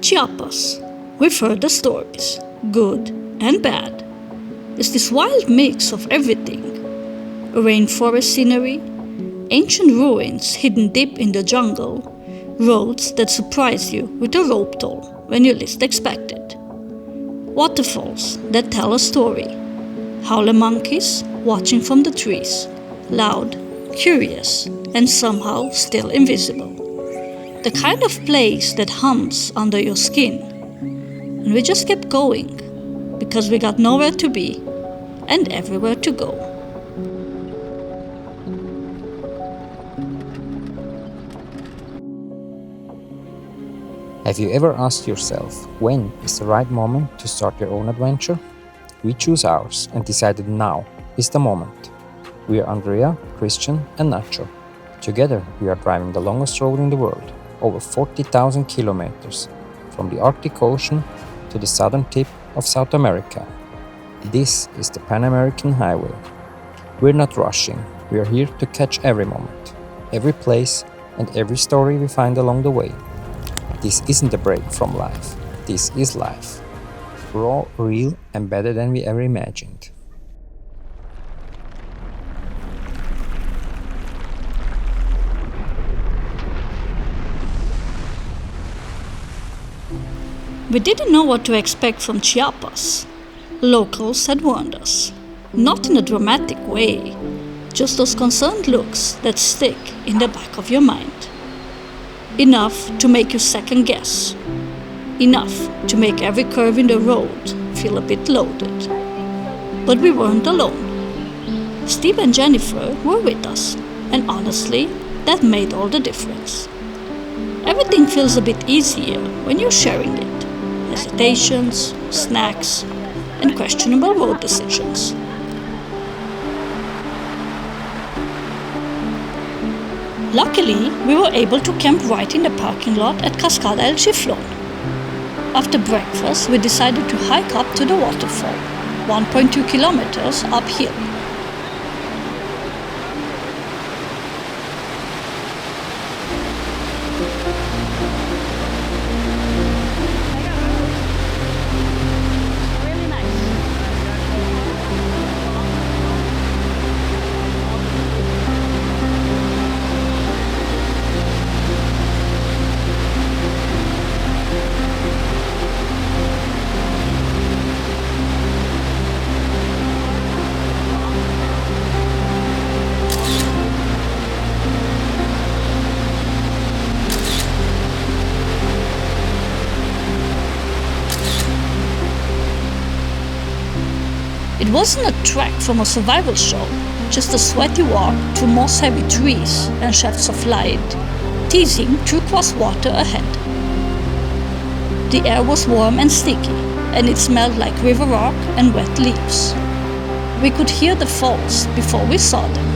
Chiapas, we've heard the stories, good and bad. It's this wild mix of everything. Rainforest scenery, ancient ruins hidden deep in the jungle, roads that surprise you with a rope toll when you least expect it. Waterfalls that tell a story. Howler monkeys watching from the trees, loud, curious, and somehow still invisible. The kind of place that hums under your skin. And we just kept going, because we got nowhere to be and everywhere to go. Have you ever asked yourself, when is the right moment to start your own adventure? We choose ours and decided now is the moment. We are Andreea, Christian and Nacho. Together we are driving the longest road in the world, over 40,000 kilometers, from the Arctic Ocean to the southern tip of South America. This is the Pan American Highway. We're not rushing, we are here to catch every moment, every place and every story we find along the way. This isn't a break from life, this is life. Raw, real and better than we ever imagined. We didn't know what to expect from Chiapas. Locals had warned us. Not in a dramatic way, just those concerned looks that stick in the back of your mind. Enough to make you second guess. Enough to make every curve in the road feel a bit loaded. But we weren't alone. Steve and Jennifer were with us, and honestly, that made all the difference. Everything feels a bit easier when you're sharing it. Hesitations, snacks, and questionable road decisions. Luckily, we were able to camp right in the parking lot at Cascada El Chiflón. After breakfast, we decided to hike up to the waterfall, 1.2 kilometers uphill. It wasn't a trek from a survival show, just a sweaty walk through moss-heavy trees and shafts of light, teasing turquoise water ahead. The air was warm and sticky, and it smelled like river rock and wet leaves. We could hear the falls before we saw them.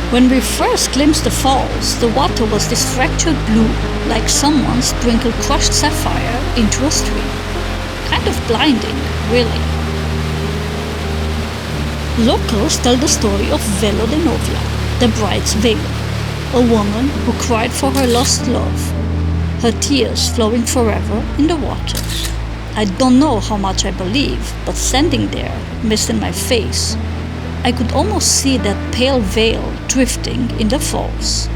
When we first glimpsed the falls, the water was this fractured blue, like someone sprinkled crushed sapphire into a stream. Kind of blinding, really. Locals tell the story of Velo de Novia, the bride's veil, a woman who cried for her lost love, her tears flowing forever in the water. I don't know how much I believe, but standing there, mist in my face, I could almost see that pale veil drifting in the falls.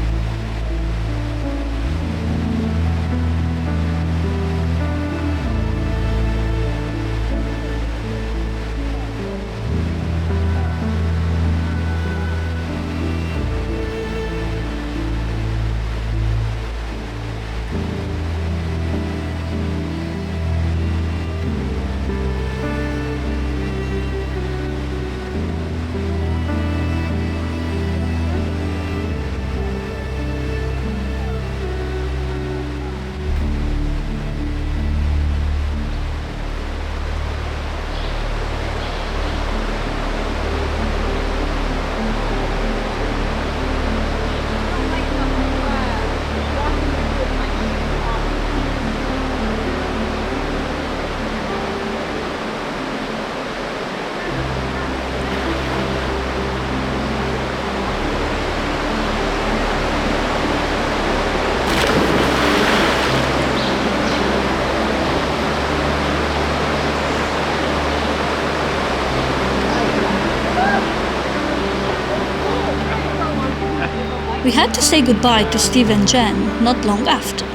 We had to say goodbye to Steve and Jen not long after.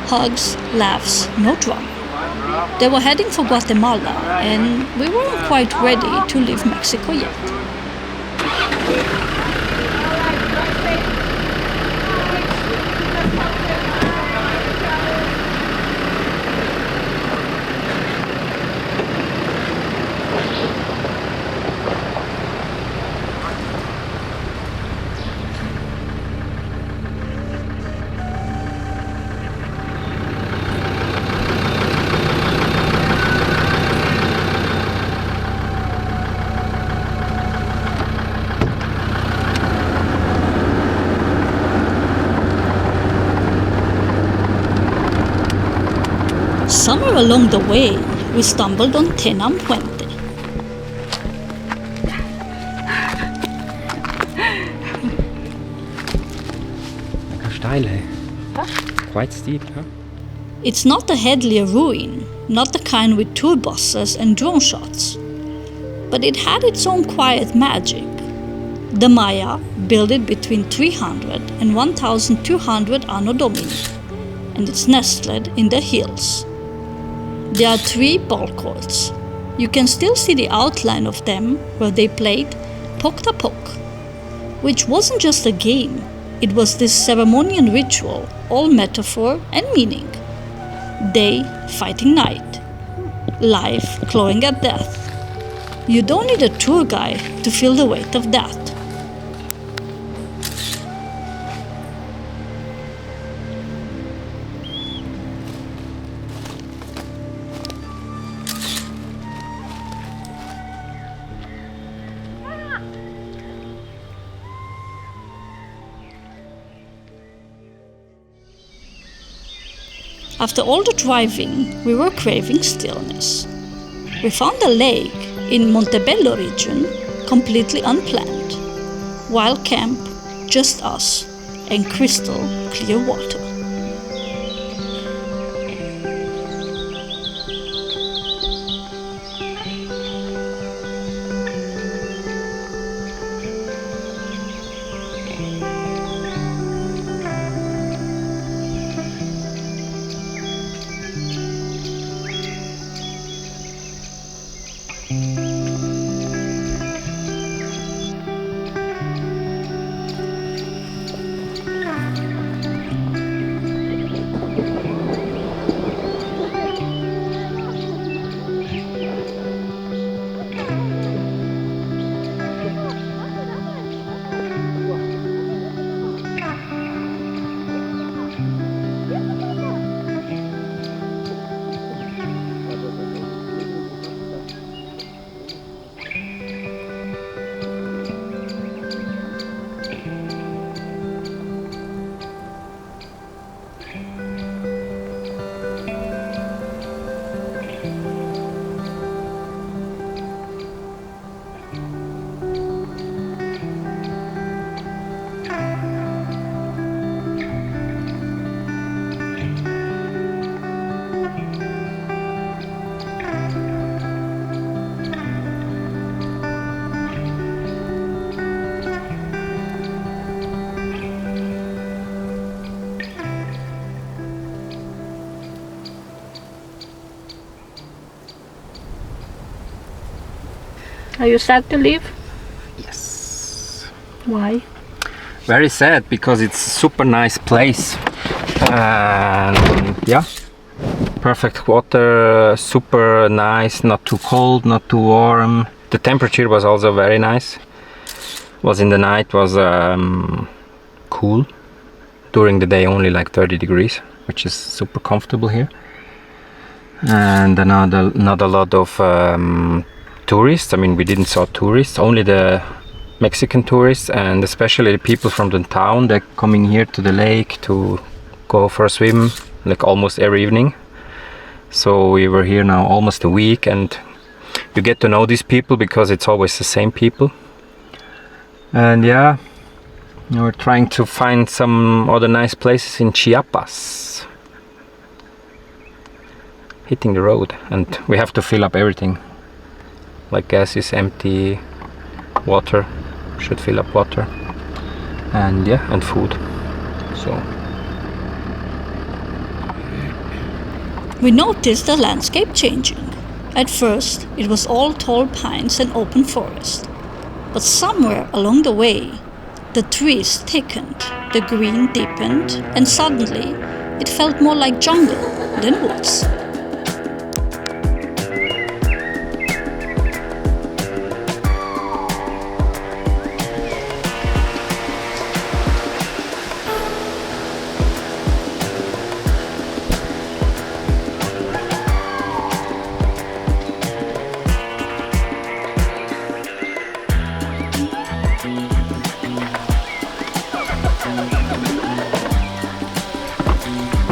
Hugs, laughs, no drama. They were heading for Guatemala, and we weren't quite ready to leave Mexico yet. Somewhere along the way, we stumbled on Tenam Puente. Steil, hey? Quite steep, huh? It's not a Headlier ruin, not the kind with tour buses and drone shots. But it had its own quiet magic. The Maya built it between 300 and 1200 Anno Domini, and it's nestled in the hills. There are 3 ball courts. You can still see the outline of them where they played Poc-ta-Poc, which wasn't just a game, it was this ceremony and ritual, all metaphor and meaning. Day fighting night, life clawing at death. You don't need a tour guide to feel the weight of that. After all the driving, we were craving stillness. We found a lake in Montebello region, completely unplanned. Wild camp, just us, and crystal clear water. Are you sad to leave? Yes. Why? Very sad, because it's a super nice place. And yeah, perfect water, super nice, not too cold, not too warm. The temperature was also very nice. Was in the night, was cool. During the day only like 30 degrees, which is super comfortable here. And not a lot of tourists. I mean, we didn't saw tourists, only the Mexican tourists, and especially the people from the town. They're coming here to the lake to go for a swim, like almost every evening. So we were here now almost a week, and you get to know these people because it's always the same people. And yeah, we're trying to find some other nice places in Chiapas. Hitting the road, and we have to fill up everything. Like gas is empty, water, should fill up water. and food. So We noticed the landscape changing. At first, it was all tall pines and open forest. But somewhere along the way, the trees thickened, the green deepened, and suddenly it felt more like jungle than woods.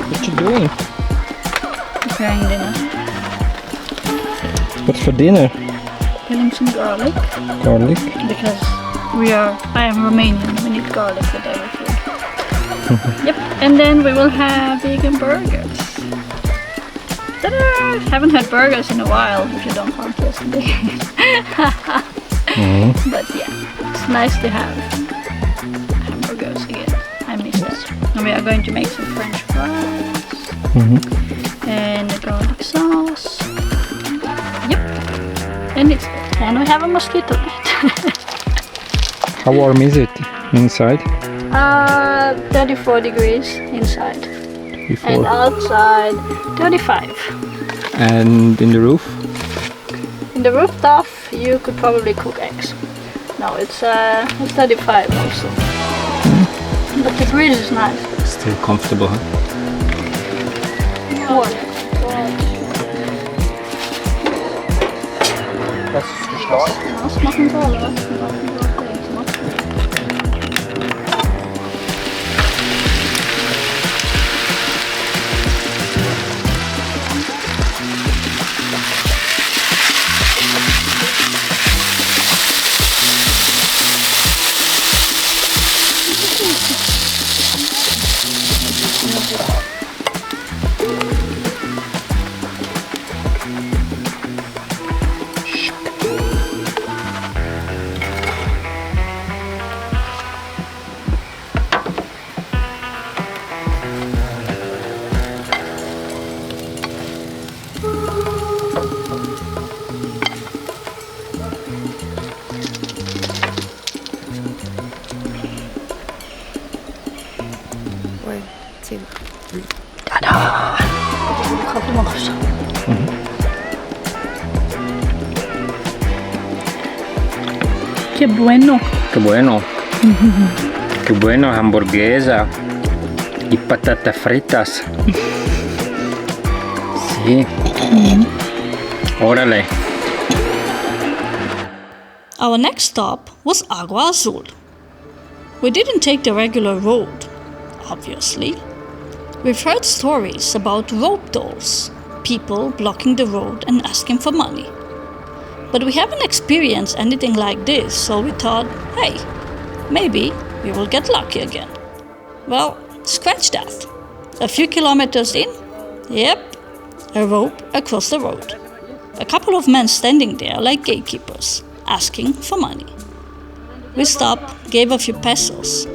what you doing? Preparing dinner. What's for dinner? Peeling some garlic Garlic. because I am Romanian. We need garlic with every food. Yep, and then we will have vegan burgers. Ta-da! Haven't had burgers in a while, if you don't count yesterday. But yeah, it's nice to have hamburgers again. I miss that. And we are going to make some French fries and a garlic sauce. Yep, and we have a mosquito net. How warm is it inside? 34 degrees inside. Before. And outside 35. And in the roof? In the rooftop you could probably cook eggs. No, it's 35 also. But the breeze is nice. Still comfortable, huh? Warm. Ja, smaken bra. Qué bueno. Qué bueno. Qué bueno, hamburguesa y patatas fritas. Sí. Órale. Our next stop was Agua Azul. We didn't take the regular road, obviously. We've heard stories about rope dolls, people blocking the road and asking for money. But we haven't experienced anything like this, so we thought, hey, maybe we will get lucky again. Well, scratch that. A few kilometers in, yep, a rope across the road. A couple of men standing there like gatekeepers, asking for money. We stopped, gave a few pesos.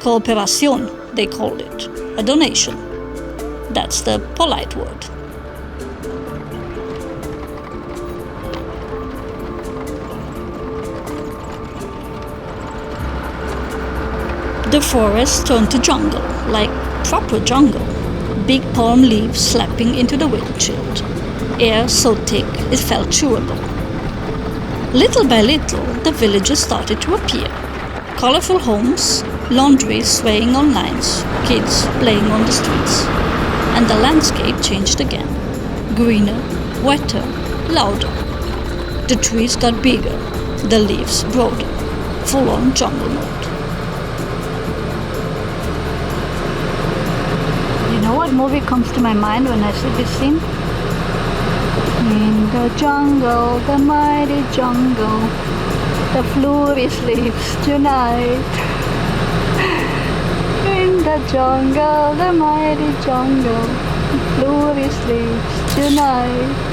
Cooperación, they called it. A donation. That's the polite word. The forest turned to jungle, like proper jungle. Big palm leaves slapping into the windshield. Air so thick it felt chewable. Little by little, the villages started to appear. Colorful homes, laundry swaying on lines, kids playing on the streets. And the landscape changed again. Greener, wetter, louder. The trees got bigger, the leaves broader. Full-on jungle mode. You know what movie comes to my mind when I see this scene? In the jungle, the mighty jungle, the Fluri sleeps tonight. In the jungle, the mighty jungle, the Fluri sleeps tonight.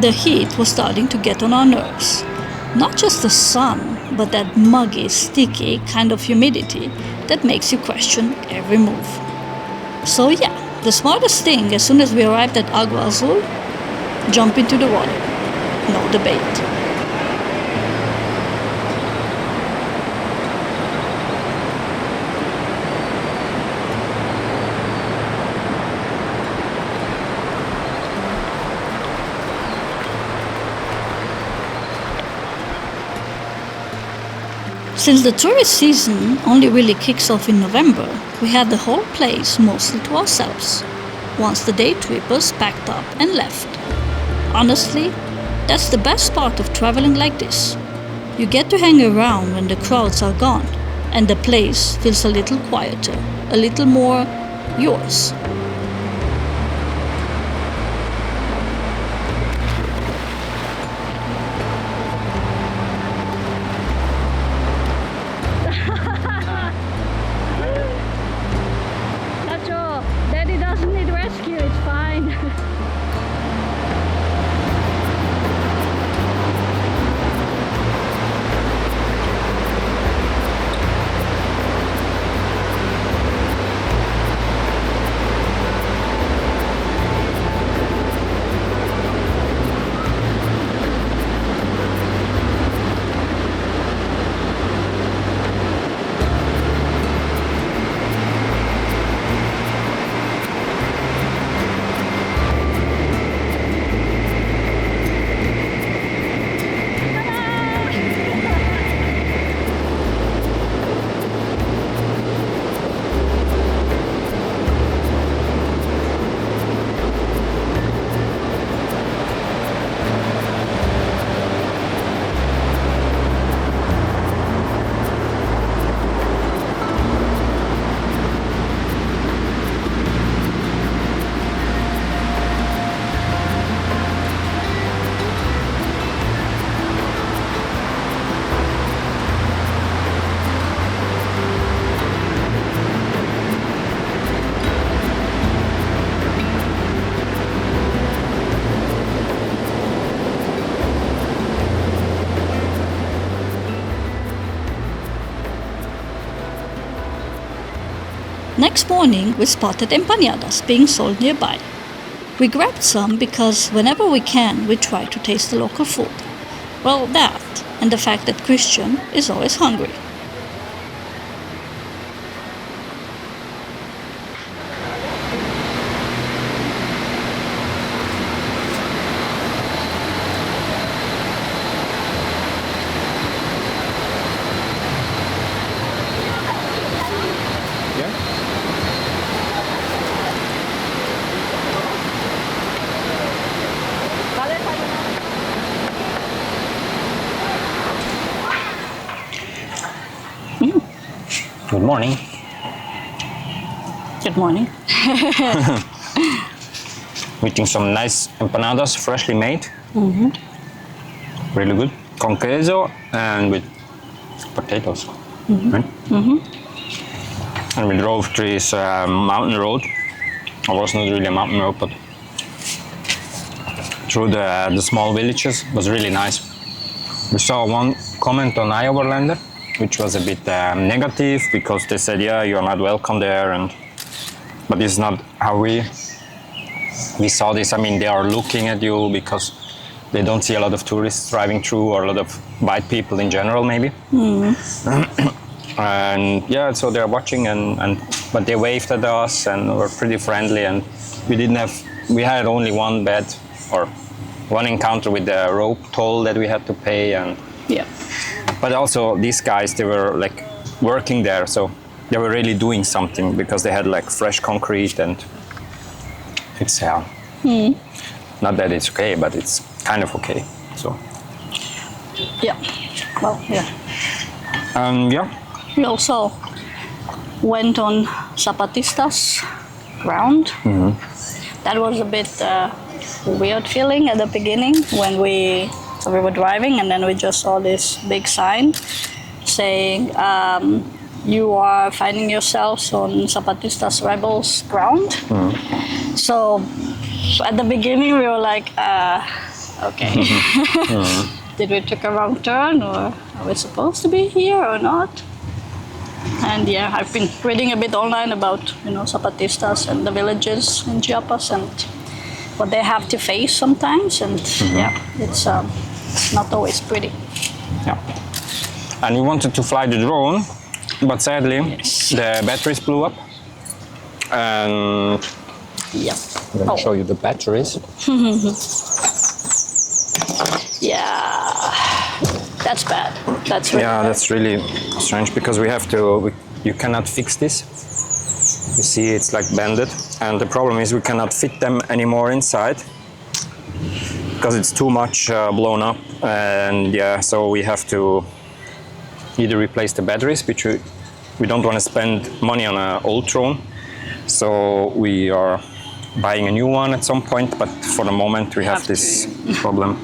The heat was starting to get on our nerves. Not just the sun, but that muggy, sticky kind of humidity that makes you question every move. So yeah, the smartest thing as soon as we arrived at Agua Azul, jump into the water. No debate. Since the tourist season only really kicks off in November, we had the whole place mostly to ourselves, once the day trippers packed up and left. Honestly, that's the best part of traveling like this. You get to hang around when the crowds are gone, and the place feels a little quieter, a little more yours. Nacho, Daddy doesn't need rescue, it's fine. Next morning, we spotted empanadas being sold nearby. We grabbed some because whenever we can, we try to taste the local food. Well, that, and the fact that Christian is always hungry. Good morning. Good morning. Eating some nice empanadas, freshly made. Really good. Con queso and with potatoes. Right? And we drove to this mountain road. It was not really a mountain road, but through the small villages. It was really nice. We saw one comment on Overlander, which was a bit negative because they said, yeah, you're not welcome there, but this is not how we saw this. I mean, they are looking at you because they don't see a lot of tourists driving through, or a lot of white people in general, maybe. And yeah, so they're watching, but they waved at us and were pretty friendly, and we had only one bad or one encounter with the rope toll that we had to pay, and Yeah. but also these guys, they were like working there, so they were really doing something because they had like fresh concrete, and it's not that it's okay, but it's kind of okay. So Yeah. Well, yeah. yeah. We also went on Zapatistas ground. That was a bit weird feeling at the beginning when we were driving, and then we just saw this big sign saying you are finding yourselves on Zapatistas rebels ground. So at the beginning we were like Okay. Did we take a wrong turn, or are we supposed to be here or not? And yeah, I've been reading a bit online about, Zapatistas and the villages in Chiapas and what they have to face sometimes. And yeah, it's not always pretty. Yeah. And we wanted to fly the drone, but sadly the batteries blew up. And yeah, I'm going to show you the batteries. Yeah, that's bad. That's really bad. That's really strange because you cannot fix this. You see, it's like bended, and the problem is we cannot fit them anymore inside because it's too much blown up. And yeah, so we have to either replace the batteries, which we don't want to spend money on an old drone, so we are buying a new one at some point. But for the moment, we have this problem.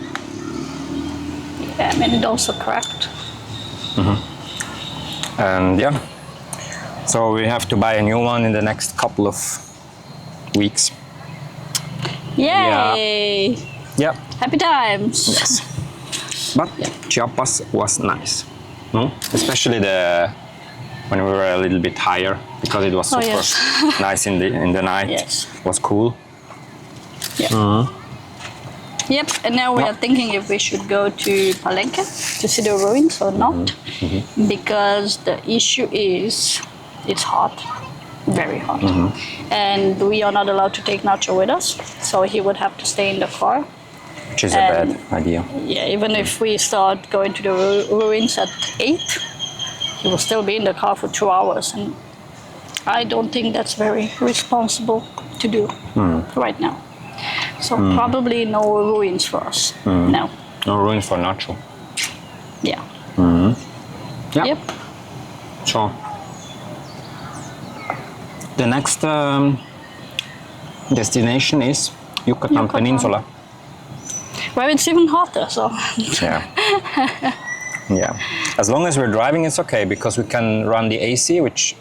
Yeah, and it also cracked. And yeah, so we have to buy a new one in the next couple of weeks. Yay! Yeah. Happy times. Yes. But Chiapas was nice, no? Especially when we were a little bit higher, because it was super nice in the night. Yes. It was cool. Yeah. Yep, and now we are thinking if we should go to Palenque to see the ruins or not, because the issue is it's hot, very hot, and we are not allowed to take Nacho with us, so he would have to stay in the car. Which is a bad idea. Yeah, even if we start going to the ruins at 8, he will still be in the car for 2 hours, and I don't think that's very responsible to do right now. So probably no ruins for us. No. No ruins for Nacho. Yeah. Yeah. Yep. So the next destination is Yucatan Peninsula. Where it's even hotter, so. Yeah. Yeah. As long as we're driving, it's okay because we can run the AC, which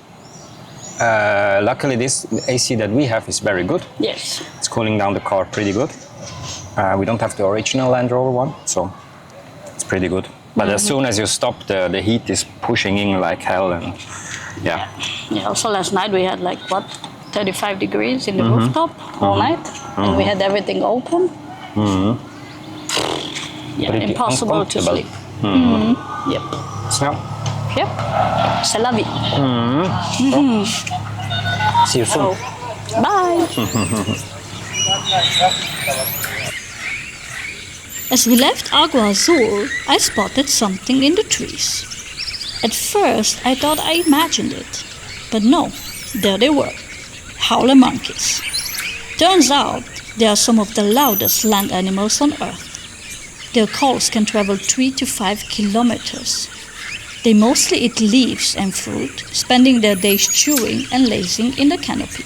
luckily this AC that we have is very good. Yes. It's cooling down the car pretty good. We don't have the original Land Rover one, so it's pretty good. But as soon as you stop, the heat is pushing in like hell, and yeah. Yeah. Also last night we had 35 degrees in the rooftop all night, and we had everything open. Yeah, Pretty impossible to sleep. Yep. Yeah. Yep. C'est la vie. See you soon. Bye. As we left Agua Azul, I spotted something in the trees. At first, I thought I imagined it, but no, there they were, howler monkeys. Turns out, they are some of the loudest land animals on Earth. Their calls can travel 3 to 5 kilometers. They mostly eat leaves and fruit, spending their days chewing and lazing in the canopy.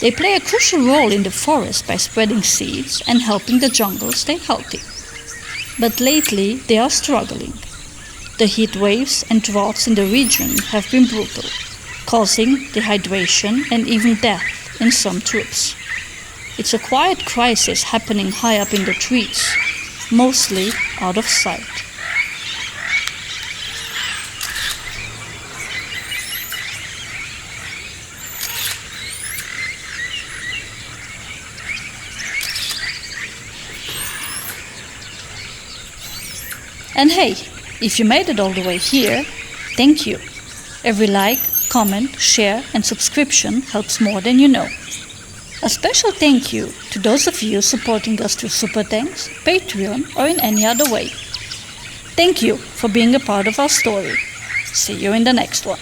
They play a crucial role in the forest by spreading seeds and helping the jungle stay healthy. But lately, they are struggling. The heat waves and droughts in the region have been brutal, causing dehydration and even death in some troops. It's a quiet crisis happening high up in the trees, mostly out of sight. And hey, if you made it all the way here, thank you. Every like, comment, share and subscription helps more than you know. A special thank you to those of you supporting us through Super Thanks, Patreon or in any other way. Thank you for being a part of our story. See you in the next one.